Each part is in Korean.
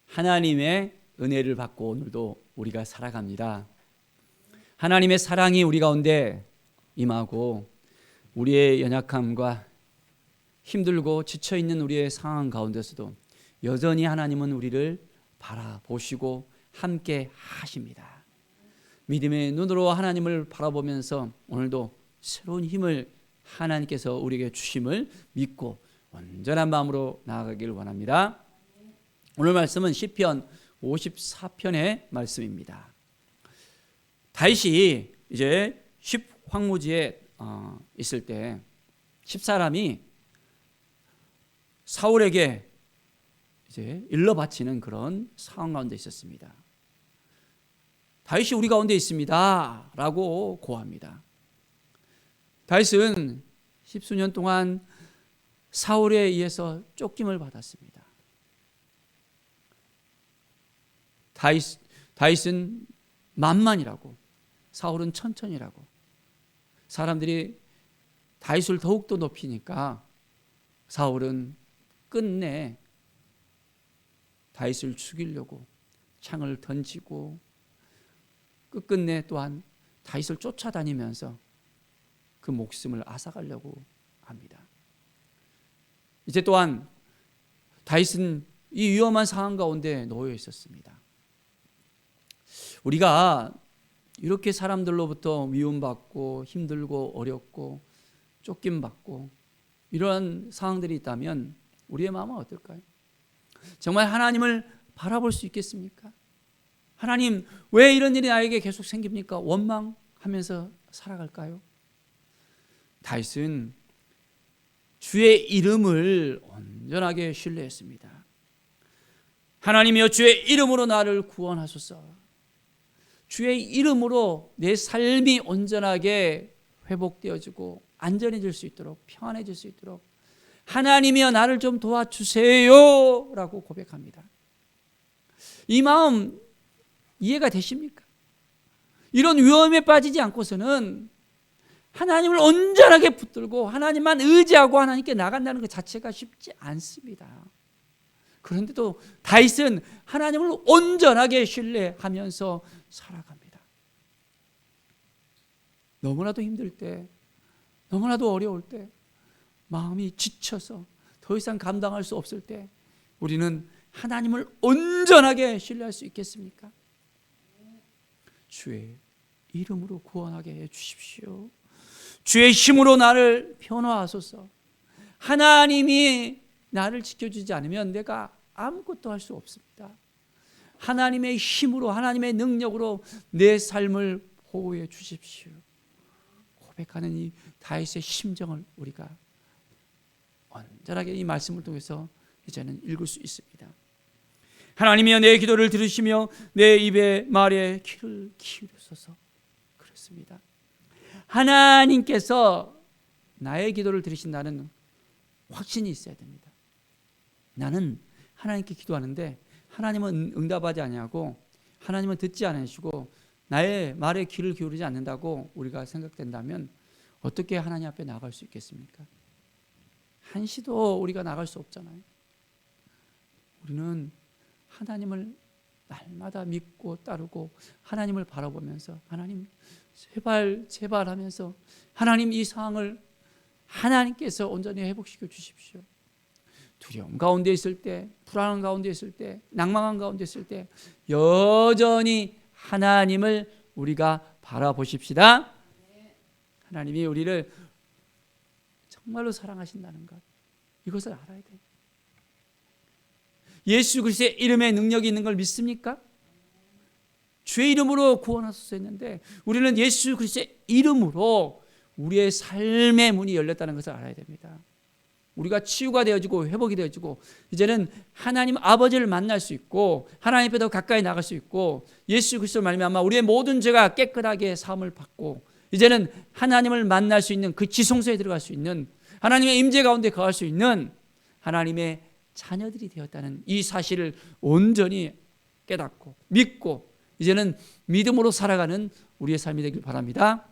하나님의 은혜를 받고 오늘도 우리가 살아갑니다. 하나님의 사랑이 우리 가운데 임하고 우리의 연약함과 힘들고 지쳐있는 우리의 상황 가운데서도 여전히 하나님은 우리를 바라보시고 함께 하십니다. 믿음의 눈으로 하나님을 바라보면서 오늘도 새로운 힘을 하나님께서 우리에게 주심을 믿고 온전한 마음으로 나아가기를 원합니다. 오늘 말씀은 시편 54편의 말씀입니다. 다윗이 이제 십황무지에 있을 때 10사람이 사울에게 이제 일러 바치는 그런 상황 가운데 있었습니다. 다윗이 우리 가운데 있습니다 라고 고합니다. 다윗은 십수년 동안 사울에 의해서 쫓김을 받았습니다. 다윗은 만만이라고, 사울은 천천히라고. 사람들이 다윗을 더욱더 높이니까 사울은 끝내 다윗을 죽이려고 창을 던지고 끝끝내 또한 다윗을 쫓아다니면서 그 목숨을 앗아가려고 합니다. 이제 또한 다윗은 이 위험한 상황 가운데 놓여 있었습니다. 우리가 이렇게 사람들로부터 미움받고 힘들고 어렵고 쫓김받고 이러한 상황들이 있다면 우리의 마음은 어떨까요? 정말 하나님을 바라볼 수 있겠습니까? 하나님, 왜 이런 일이 나에게 계속 생깁니까? 원망하면서 살아갈까요? 다윗은 주의 이름을 온전하게 신뢰했습니다. 하나님이여, 주의 이름으로 나를 구원하소서. 주의 이름으로 내 삶이 온전하게 회복되어지고 안전해질 수 있도록, 평안해질 수 있도록 하나님이여 나를 좀 도와주세요 라고 고백합니다. 이 마음 이해가 되십니까? 이런 위험에 빠지지 않고서는 하나님을 온전하게 붙들고 하나님만 의지하고 하나님께 나간다는 것 자체가 쉽지 않습니다. 그런데도 다윗은 하나님을 온전하게 신뢰하면서 살아갑니다. 너무나도 힘들 때, 너무나도 어려울 때, 마음이 지쳐서 더 이상 감당할 수 없을 때 우리는 하나님을 온전하게 신뢰할 수 있겠습니까? 주의 이름으로 구원하게 해 주십시오. 주의 힘으로 나를 변화하소서. 하나님이 나를 지켜주지 않으면 내가 아무것도 할 수 없습니다. 하나님의 힘으로, 하나님의 능력으로 내 삶을 보호해 주십시오. 고백하는 이 다윗의 심정을 우리가 온전하게 이 말씀을 통해서 이제는 읽을 수 있습니다. 하나님이여, 내 기도를 들으시며 내 입의 말에 귀를 기울여소서. 그렇습니다. 하나님께서 나의 기도를 들으신다는 확신이 있어야 됩니다. 나는 하나님께 기도하는데 하나님은 응답하지 아니하고 하나님은 듣지 않으시고 나의 말에 귀를 기울이지 않는다고 우리가 생각된다면 어떻게 하나님 앞에 나갈 수 있겠습니까? 한시도 우리가 나갈 수 없잖아요. 우리는 하나님을 날마다 믿고 따르고 하나님을 바라보면서 하나님 제발 하면서 하나님 이 상황을 하나님께서 온전히 회복시켜 주십시오. 두려움 가운데 있을 때, 불안한 가운데 있을 때, 낭망한 가운데 있을 때 여전히 하나님을 우리가 바라보십시다. 하나님이 우리를 정말로 사랑하신다는 것, 이것을 알아야 돼요. 예수 그리스도의 이름에 능력이 있는 걸 믿습니까? 주의 이름으로 구원하소서 했는데 우리는 예수 그리스도의 이름으로 우리의 삶의 문이 열렸다는 것을 알아야 됩니다. 우리가 치유가 되어지고 회복이 되어지고 이제는 하나님 아버지를 만날 수 있고 하나님 앞에 더 가까이 나갈 수 있고 예수 그리스도를 말미암아 우리의 모든 죄가 깨끗하게 사함을 받고 이제는 하나님을 만날 수 있는 그 지성소에 들어갈 수 있는 하나님의 임재 가운데 거할 수 있는 하나님의 자녀들이 되었다는 이 사실을 온전히 깨닫고 믿고 이제는 믿음으로 살아가는 우리의 삶이 되길 바랍니다.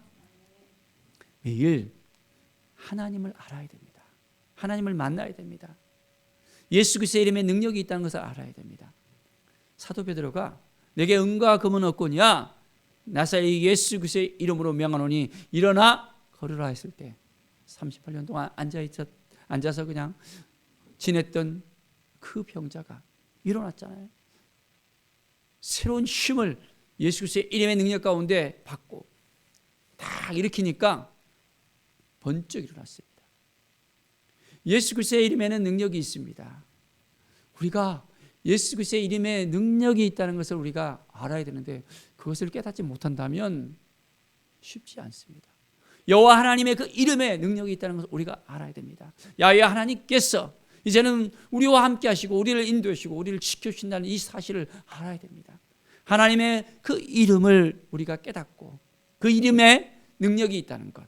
매일 하나님을 알아야 됩니다. 하나님을 만나야 됩니다. 예수 그리스도의 이름에 능력이 있다는 것을 알아야 됩니다. 사도 베드로가 내게 은과 금은 없거니와 나사렛 예수 그리스도의 이름으로 명하노니 일어나 걸으라 했을 때 38년 동안 앉아서 그냥 지냈던 그 병자가 일어났잖아요. 새로운 힘을 예수 그리스도의 이름의 능력 가운데 받고 딱 일으키니까 번쩍 일어났습니다. 예수 그리스도의 이름에는 능력이 있습니다. 우리가 예수 그리스도의 이름에 능력이 있다는 것을 우리가 알아야 되는데 그것을 깨닫지 못한다면 쉽지 않습니다. 여호와 하나님의 그 이름에 능력이 있다는 것을 우리가 알아야 됩니다. 야훼 하나님께서 이제는 우리와 함께 하시고 우리를 인도하시고 우리를 지켜주신다는 이 사실을 알아야 됩니다. 하나님의 그 이름을 우리가 깨닫고 그 이름에 능력이 있다는 것.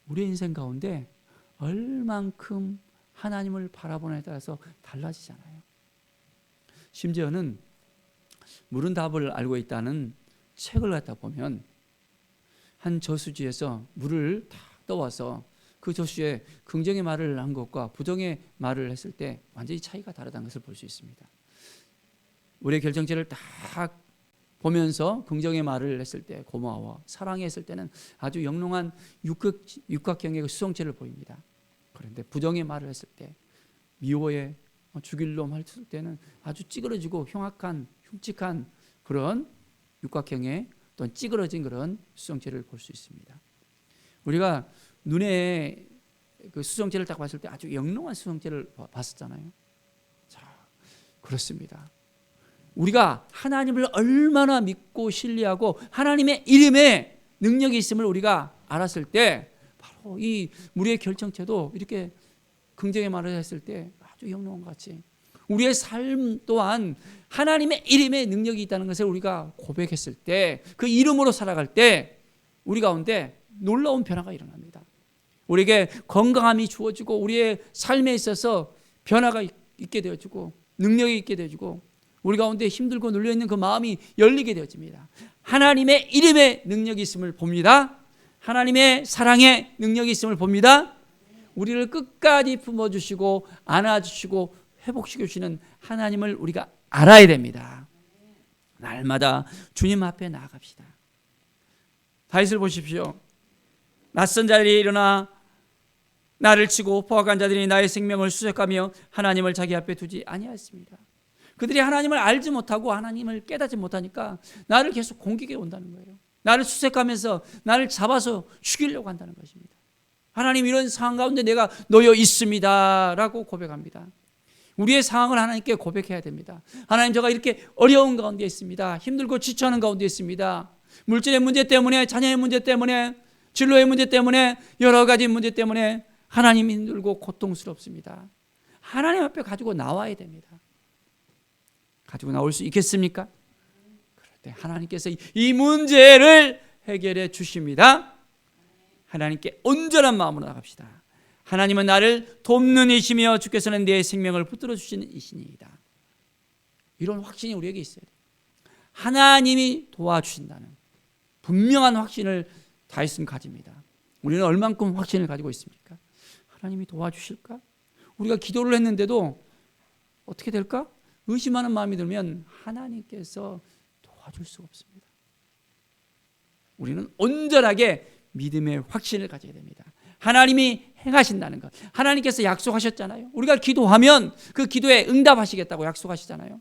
우리의 인생 가운데 얼만큼 하나님을 바라보느냐에 따라서 달라지잖아요. 심지어는 물은 답을 알고 있다는 책을 갖다 보면 한 저수지에서 물을 다 떠와서 그 저수지에 긍정의 말을 한 것과 부정의 말을 했을 때 완전히 차이가 다르다는 것을 볼 수 있습니다. 우리의 결정체를 딱 보면서 긍정의 말을 했을 때 고마워, 사랑했을 때는 아주 영롱한 육각형의 수성체를 보입니다. 그런데 부정의 말을 했을 때 미워해, 죽일 놈 했을 때는 아주 찌그러지고 흉악한, 흉측한 그런 육각형의 또는 찌그러진 그런 수성체를 볼 수 있습니다. 우리가 눈에 그 수성체를 딱 봤을 때 아주 영롱한 수성체를 봤었잖아요. 자, 그렇습니다. 우리가 하나님을 얼마나 믿고 신뢰하고 하나님의 이름에 능력이 있음을 우리가 알았을 때 바로 이 우리의 결정체도 이렇게 긍정의 말을 했을 때 아주 영롱한 것 같이 우리의 삶 또한 하나님의 이름에 능력이 있다는 것을 우리가 고백했을 때 그 이름으로 살아갈 때 우리 가운데 놀라운 변화가 일어납니다. 우리에게 건강함이 주어지고 우리의 삶에 있어서 변화가 있게 되어지고 능력이 있게 되어지고 우리 가운데 힘들고 눌려있는 그 마음이 열리게 되어집니다. 하나님의 이름에 능력이 있음을 봅니다. 하나님의 사랑에 능력이 있음을 봅니다. 우리를 끝까지 품어주시고 안아주시고 회복시켜주시는 하나님을 우리가 알아야 됩니다. 날마다 주님 앞에 나아갑시다. 다윗을 보십시오. 낯선 자리에 일어나 나를 치고 포악한 자들이 나의 생명을 수색하며 하나님을 자기 앞에 두지 아니하였습니다. 그들이 하나님을 알지 못하고 하나님을 깨닫지 못하니까 나를 계속 공격해 온다는 거예요. 나를 수색하면서 나를 잡아서 죽이려고 한다는 것입니다. 하나님 이런 상황 가운데 내가 놓여 있습니다 라고 고백합니다. 우리의 상황을 하나님께 고백해야 됩니다. 하나님 제가 이렇게 어려운 가운데 있습니다. 힘들고 지쳐하는 가운데 있습니다. 물질의 문제 때문에 자녀의 문제 때문에 진로의 문제 때문에 여러 가지 문제 때문에 하나님 힘들고 고통스럽습니다. 하나님 앞에 가지고 나와야 됩니다. 가지고 나올 수 있겠습니까? 그럴 때 하나님께서 이 문제를 해결해 주십니다. 하나님께 온전한 마음으로 나갑시다. 하나님은 나를 돕는 이시며 주께서는 내 생명을 붙들어 주시는 이시니이다. 이런 확신이 우리에게 있어야 돼요. 하나님이 도와주신다는 분명한 확신을 다윗은 가집니다. 우리는 얼만큼 확신을 가지고 있습니까? 하나님이 도와주실까? 우리가 기도를 했는데도 어떻게 될까? 의심하는 마음이 들면 하나님께서 도와줄 수가 없습니다. 우리는 온전하게 믿음의 확신을 가져야 됩니다. 하나님이 행하신다는 것. 하나님께서 약속하셨잖아요. 우리가 기도하면 그 기도에 응답하시겠다고 약속하시잖아요.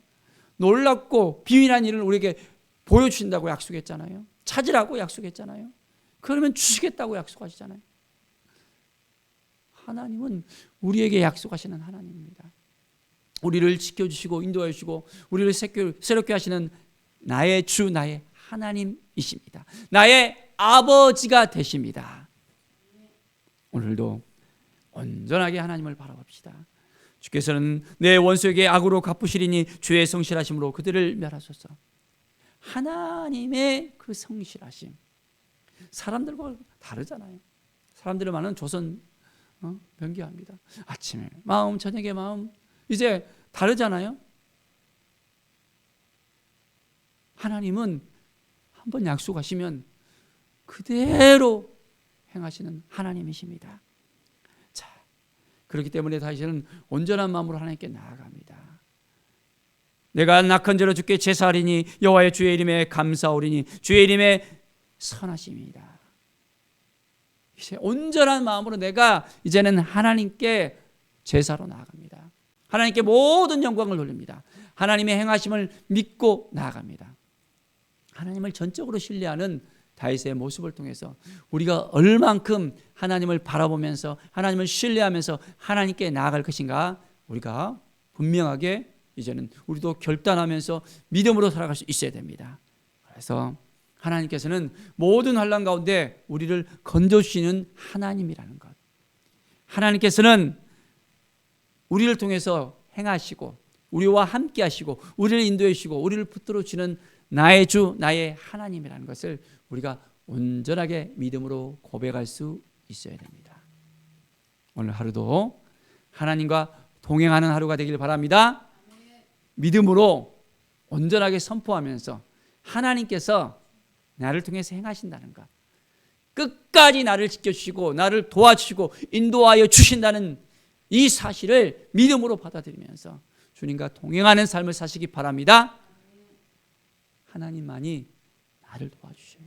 놀랍고 비밀한 일을 우리에게 보여주신다고 약속했잖아요. 찾으라고 약속했잖아요. 그러면 주시겠다고 약속하시잖아요. 하나님은 우리에게 약속하시는 하나님입니다. 우리를 지켜주시고 인도해 주시고 우리를 새롭게 하시는 나의 주 나의 하나님이십니다. 나의 아버지가 되십니다. 오늘도 온전하게 하나님을 바라봅시다. 주께서는 내 원수에게 악으로 갚으시리니 주의 성실하심으로 그들을 멸하소서. 하나님의 그 성실하심 사람들과 다르잖아요. 사람들의 말은 조선 변기합니다. 아침에 마음 저녁에 마음 이제 다르잖아요. 하나님은 한번 약속하시면 그대로 행하시는 하나님이십니다. 자, 그렇기 때문에 다시는 온전한 마음으로 하나님께 나아갑니다. 내가 낙헌제로 주께 제사하리니 여호와의 주의 이름에 감사오리니 주의 이름에 선하심이다. 이제 온전한 마음으로 내가 이제는 하나님께 제사로 나아갑니다. 하나님께 모든 영광을 돌립니다. 하나님의 행하심을 믿고 나아갑니다. 하나님을 전적으로 신뢰하는 다윗의 모습을 통해서 우리가 얼만큼 하나님을 바라보면서 하나님을 신뢰하면서 하나님께 나아갈 것인가 우리가 분명하게 이제는 우리도 결단하면서 믿음으로 살아갈 수 있어야 됩니다. 그래서 하나님께서는 모든 환난 가운데 우리를 건져주시는 하나님이라는 것, 하나님께서는 우리를 통해서 행하시고 우리와 함께 하시고 우리를 인도해 주시고 우리를 붙들어 주시는 나의 주 나의 하나님이라는 것을 우리가 온전하게 믿음으로 고백할 수 있어야 됩니다. 오늘 하루도 하나님과 동행하는 하루가 되길 바랍니다. 믿음으로 온전하게 선포하면서 하나님께서 나를 통해서 행하신다는 것, 끝까지 나를 지켜주시고 나를 도와주시고 인도하여 주신다는 이 사실을 믿음으로 받아들이면서 주님과 동행하는 삶을 사시기 바랍니다. 하나님만이 나를 도와주셔요.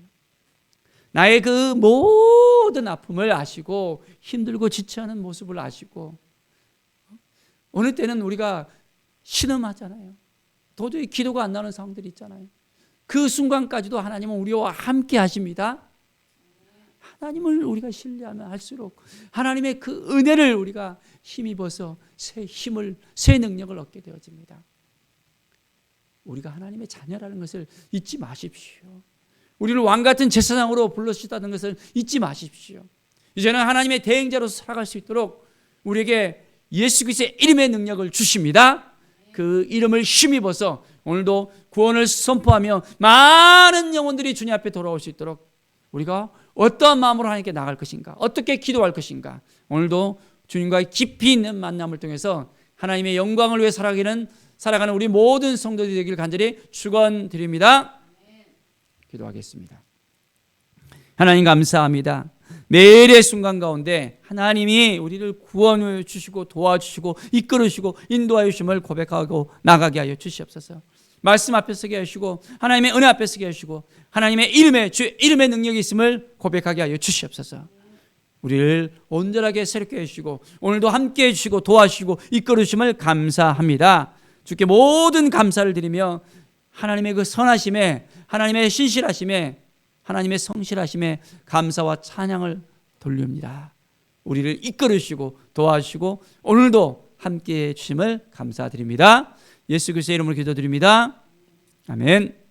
나의 그 모든 아픔을 아시고 힘들고 지쳐하는 모습을 아시고 어느 때는 우리가 신음하잖아요. 도저히 기도가 안 나오는 상황들이 있잖아요. 그 순간까지도 하나님은 우리와 함께 하십니다. 하나님을 우리가 신뢰하면 할수록 하나님의 그 은혜를 우리가 힘입어서 새 힘을, 새 능력을 얻게 되어집니다. 우리가 하나님의 자녀라는 것을 잊지 마십시오. 우리를 왕같은 제사장으로 불러주셨다는 것을 잊지 마십시오. 이제는 하나님의 대행자로서 살아갈 수 있도록 우리에게 예수 그리스도의 이름의 능력을 주십니다. 그 이름을 힘입어서 오늘도 구원을 선포하며 많은 영혼들이 주님 앞에 돌아올 수 있도록 우리가 어떠한 마음으로 하나님께 나갈 것인가, 어떻게 기도할 것인가, 오늘도 주님과의 깊이 있는 만남을 통해서 하나님의 영광을 위해 살아가는 우리 모든 성도들이 되기를 간절히 축원드립니다. 기도하겠습니다. 하나님 감사합니다. 매일의 순간 가운데 하나님이 우리를 구원해 주시고 도와주시고 이끌으시고 인도하여 주심을 고백하고 나가게 하여 주시옵소서. 말씀 앞에 서게 하시고 하나님의 은혜 앞에 서게 하시고 하나님의 이름에 주의 이름의 능력이 있음을 고백하게 하여 주시옵소서. 우리를 온전하게 새롭게 해주시고 오늘도 함께해 주시고 도와주시고 이끌으심을 감사합니다. 주께 모든 감사를 드리며 하나님의 그 선하심에 하나님의 신실하심에 하나님의 성실하심에 감사와 찬양을 돌립니다. 우리를 이끌으시고 도와주시고 오늘도 함께해 주심을 감사드립니다. 예수 그리스도의 이름으로 기도드립니다. 아멘.